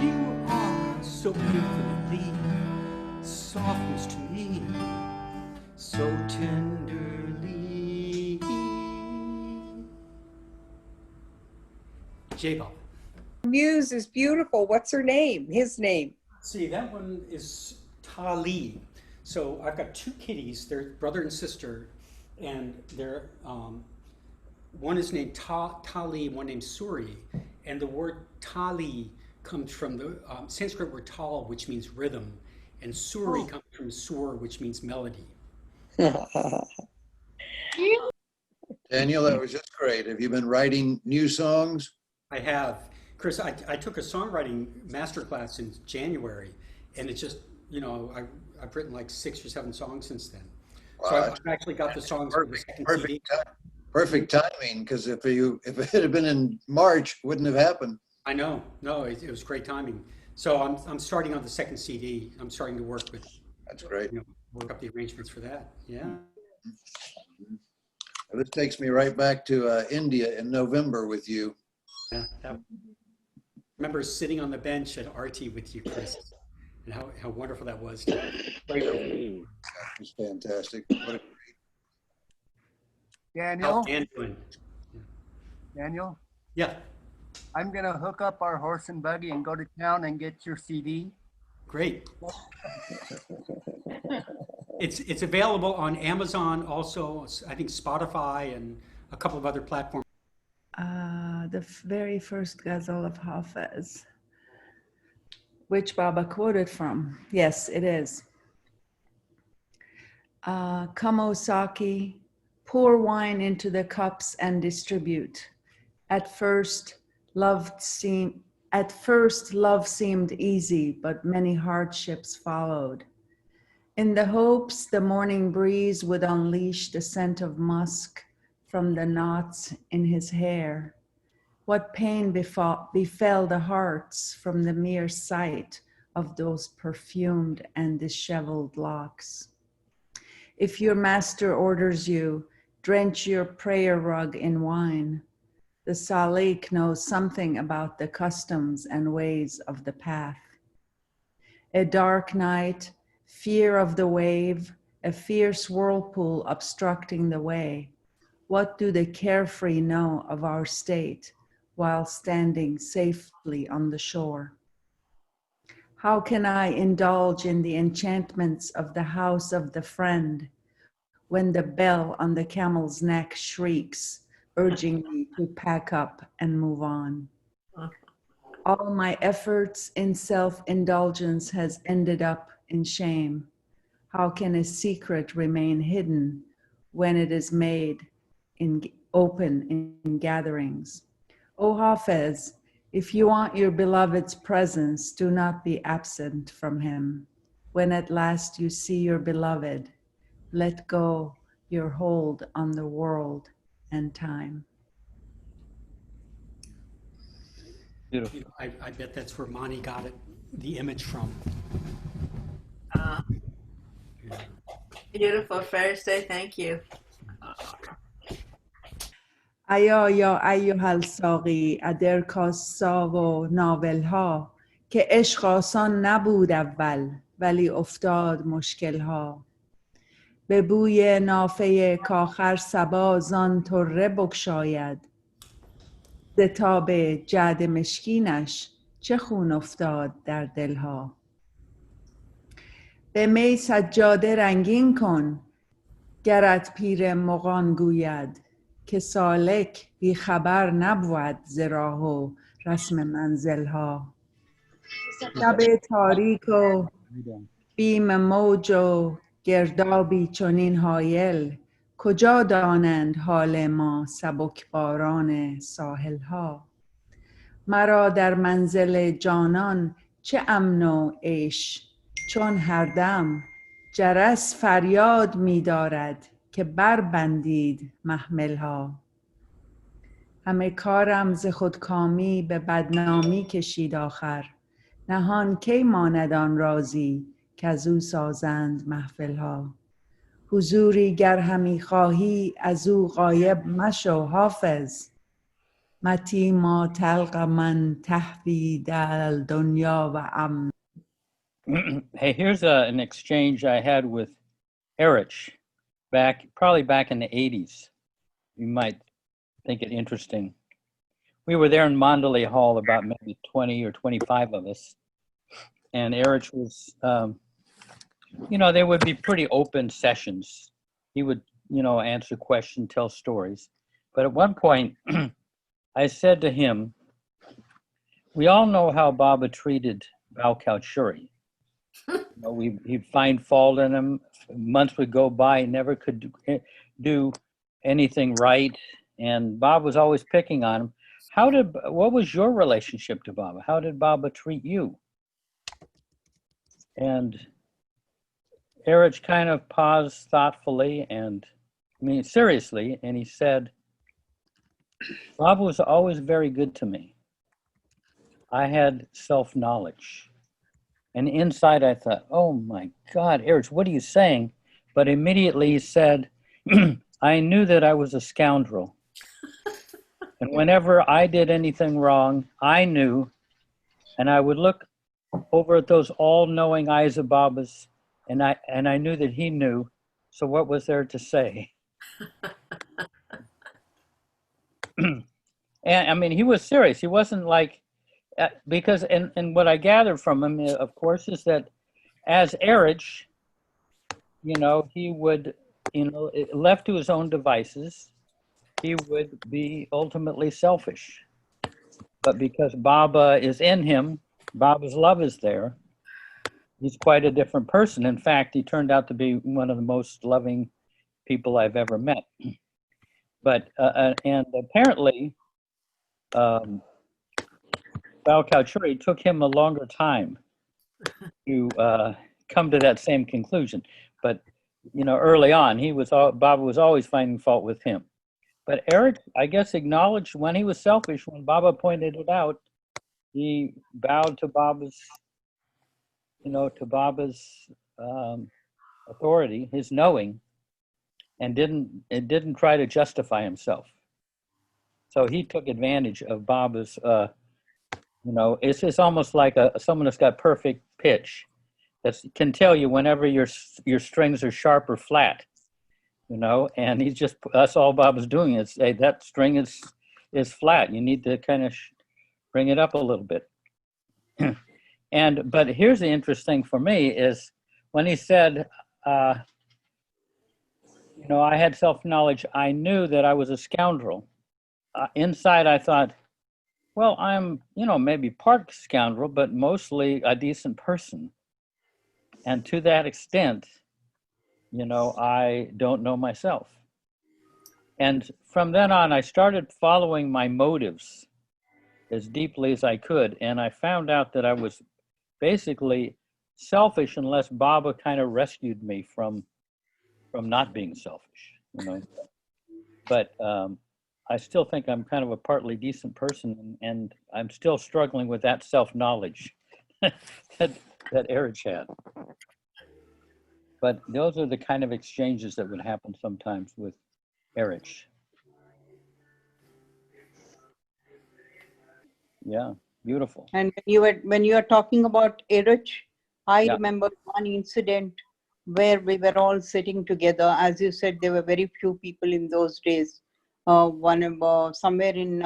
You are so infinitely softens to me, so tenderly. J-Ball. muse is beautiful. What's her name? His name. See, that one is Tali. So I've got two kitties. They're brother and sister, and they're one is named Tali, one named Suri, and the word Tali comes from the Sanskrit word tal, which means rhythm, and Suri comes from sur, which means melody. Daniel, that was just great. Have you been writing new songs? I have. Chris, I took a songwriting masterclass in January, and it's just, I've written like 6 or 7 songs since then. So Wow, I've actually got the songs for the second CD. Perfect timing, because if it had been in March, it wouldn't have happened. I know. No, it was great timing. So I'm starting on the second CD. I'm starting to work with. That's great. Work up the arrangements for that. Yeah. Well, this takes me right back to India in November with you. Yeah. I remember sitting on the bench at RT with you, Chris, and how wonderful that was. It was fantastic. What a Daniel, How's Dan doing? Daniel, Yeah. I'm gonna hook up our horse and buggy and go to town and get your CD. Great. It's available on Amazon, also I think Spotify and a couple of other platforms. The very first ghazal of Hafiz, which Baba quoted from. Yes, it is. Come, O Saki, pour wine into the cups and distribute. At first, love seemed easy, but many hardships followed. In the hopes the morning breeze would unleash the scent of musk from the knots in his hair, what pain befell the hearts from the mere sight of those perfumed and disheveled locks. If your master orders you, drench your prayer rug in wine. The Salik knows something about the customs and ways of the path. A dark night, fear of the wave, a fierce whirlpool obstructing the way. What do the carefree know of our state while standing safely on the shore? How can I indulge in the enchantments of the house of the friend when the bell on the camel's neck shrieks, urging me to pack up and move on? All my efforts in self-indulgence has ended up in shame. How can a secret remain hidden when it is made open in gatherings? O Hafiz, if you want your beloved's presence, do not be absent from him. When at last you see your beloved, let go your hold on the world and time. Beautiful. I bet that's where Mani got the image from. Beautiful, Ferestheh, thank you. ایا یا ایها الساقی ادر کاسا و ناول ها که عشق آسان نبود اول ولی افتاد مشکل ها به بوی نافه کاخر صبا زان طره بگشاید ز تاب جعد مشکینش چه خون افتاد در دلها به می سجاده رنگین کن گرت پیر مغان گوید که سالک بی خبر نبود ز راه و رسم منزل ها شب تاریک و بیم موج و گردابی چنین هایل کجا دانند حال ما سبکباران ساحل ها مرا در منزل جانان چه امن و عیش چون هر دم جرس فریاد می دارد که بربندید محمل ها همه کارم ز خودکامی به بدنامی کشید آخر نهان کی ماند آن رازی که از او سازند محفل ها حضوری گر همی خواهی از او غایب مشو حافظ متی ما تلق من تهوی در دنیا و امن. Hey, here's an exchange I had with Erich probably back in the 80s. You might think it interesting. we were there in Mandalay Hall, about maybe 20 or 25 of us. And Erich was, they would be pretty open sessions. He would, answer questions, tell stories. But at one point, I said to him, we all know how Baba treated Bao Kalchuri. He'd find fault in him. Months would go by, he never could do anything right. And Baba was always picking on him. What was your relationship to Baba? How did Baba treat you? And Erich kind of paused thoughtfully seriously, and he said, Baba was always very good to me. I had self-knowledge. And inside I thought, oh my God, Erich, what are you saying? But immediately he said, I knew that I was a scoundrel. And whenever I did anything wrong, I knew, and I would look over at those all-knowing eyes of Baba's, and I knew that he knew. So what was there to say? And I mean, he was serious. He wasn't like, because, and what I gathered from him, of course, is that as Erich, he would, left to his own devices, he would be ultimately selfish. But because Baba is in him, Baba's love is there, he's quite a different person. In fact, he turned out to be one of the most loving people I've ever met. But, and apparently, Bao Kalchuri took him a longer time to come to that same conclusion. But, early on, Baba was always finding fault with him. But Erich, I guess, acknowledged when he was selfish, when Baba pointed it out, he bowed to Baba's, authority, his knowing, and didn't try to justify himself. So he took advantage of Baba's, it's almost like someone that's got perfect pitch that can tell you whenever your strings are sharp or flat, and that's all Baba's doing is say that string is flat. You need to kind of bring it up a little bit. But here's the interesting for me is when he said, I had self-knowledge, I knew that I was a scoundrel. Inside I thought, well, I'm, maybe part scoundrel, but mostly a decent person. And to that extent, I don't know myself. And from then on, I started following my motives as deeply as I could. And I found out that I was basically selfish unless Baba kind of rescued me from not being selfish, But I still think I'm kind of a partly decent person, and I'm still struggling with that self-knowledge that Erich had. But those are the kind of exchanges that would happen sometimes with Erich. Yeah, beautiful. And when you are talking about Erich, I Yeah. remember one incident where we were all sitting together. As you said, there were very few people in those days. Somewhere in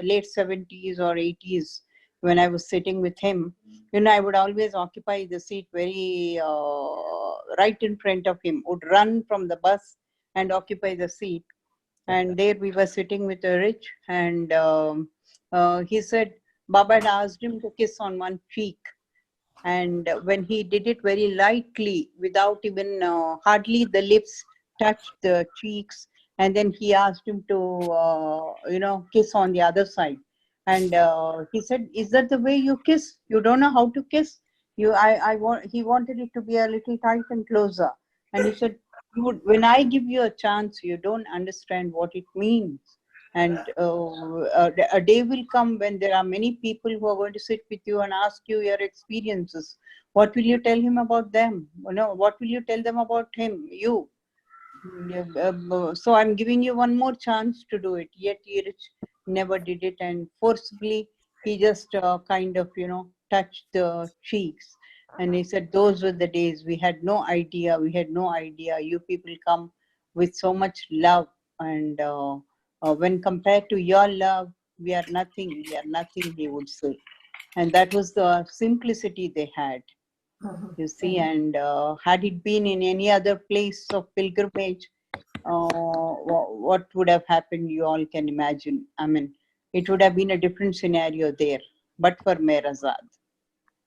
late 70s or 80s, when I was sitting with him, I would always occupy the seat very right in front of him, would run from the bus and occupy the seat. And there we were sitting with Erich, and he said Baba had asked him to kiss on one cheek. And when he did it very lightly, without even hardly the lips touched the cheeks, and then he asked him to, kiss on the other side. And he said, "Is that the way you kiss? You don't know how to kiss? He wanted it to be a little tight and closer." And he said, "When I give you a chance, you don't understand what it means. And a day will come when there are many people who are going to sit with you and ask you your experiences. What will you tell him about them? What will you tell them about him, you? So I'm giving you one more chance to do it." Yet Erich never did it, and forcibly he just kind of, touched the cheeks. And he said, "Those were the days. We had no idea. You people come with so much love, and when compared to your love, we are nothing, he would say. And that was the simplicity they had, you see. And had it been in any other place of pilgrimage, what would have happened, you all can imagine. I mean, it would have been a different scenario there, but for Mehr Azad.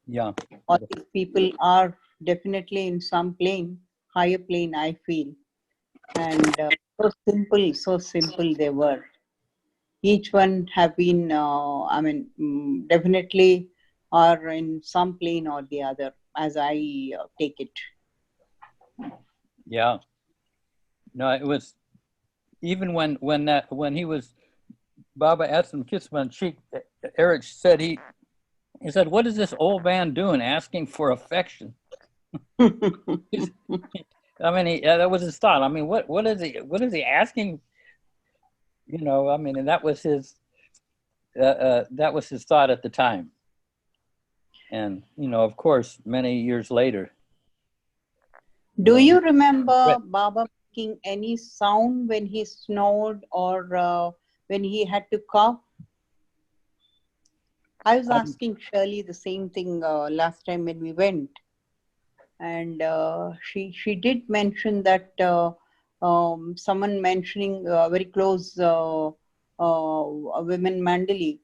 Yeah. All these people are definitely in some plane, higher plane, I feel. And so simple they were. Each one have been, definitely are in some plane or the other, as I take it. Yeah. No, it was even when he was, Baba asked him to kiss him on the cheek, Eric said he said, "What is this old man doing, asking for affection?" I mean, that was his thought. I mean, what is he asking? You know, I mean, and that was his thought at the time. And you know, of course, many years later. Do you remember Baba making any sound when he snored or when he had to cough? I was asking Shirley the same thing last time when we went, and she did mention that someone mentioning very close women Mandali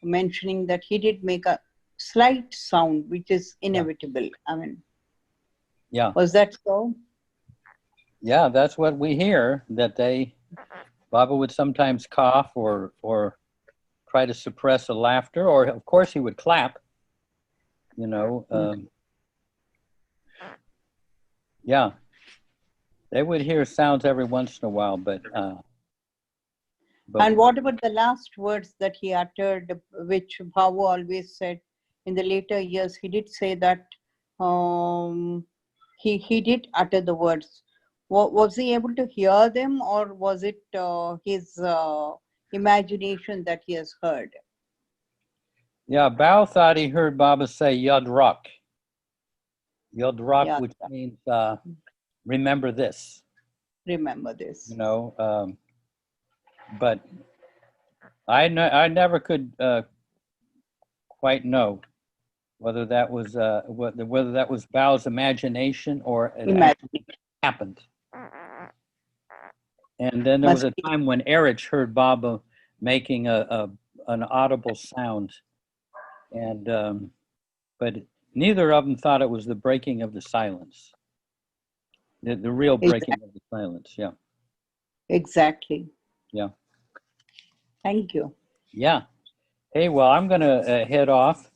mentioning that he did make a slight sound, which is inevitable. Yeah. I mean, yeah, was that so? Yeah, that's what we hear. That Baba would sometimes cough or try to suppress a laughter, or of course he would clap. You know, yeah, they would hear sounds every once in a while, but and what about the last words that he uttered, which Baba always said in the later years? He did say that he did utter the words. Was he able to hear them, or was it his imagination that he has heard? Yeah, Bao thought he heard Baba say Yad Rak. Yad Rak, which means remember this. Remember this. You know, but I never could quite know whether that was whether that was Bao's imagination or it actually happened. And then there was a time when Erich heard Baba making an audible sound, and but neither of them thought it was the breaking of the silence, the real breaking of the silence. Yeah. Exactly. Yeah. Thank you. Yeah. Hey, well, I'm gonna head off.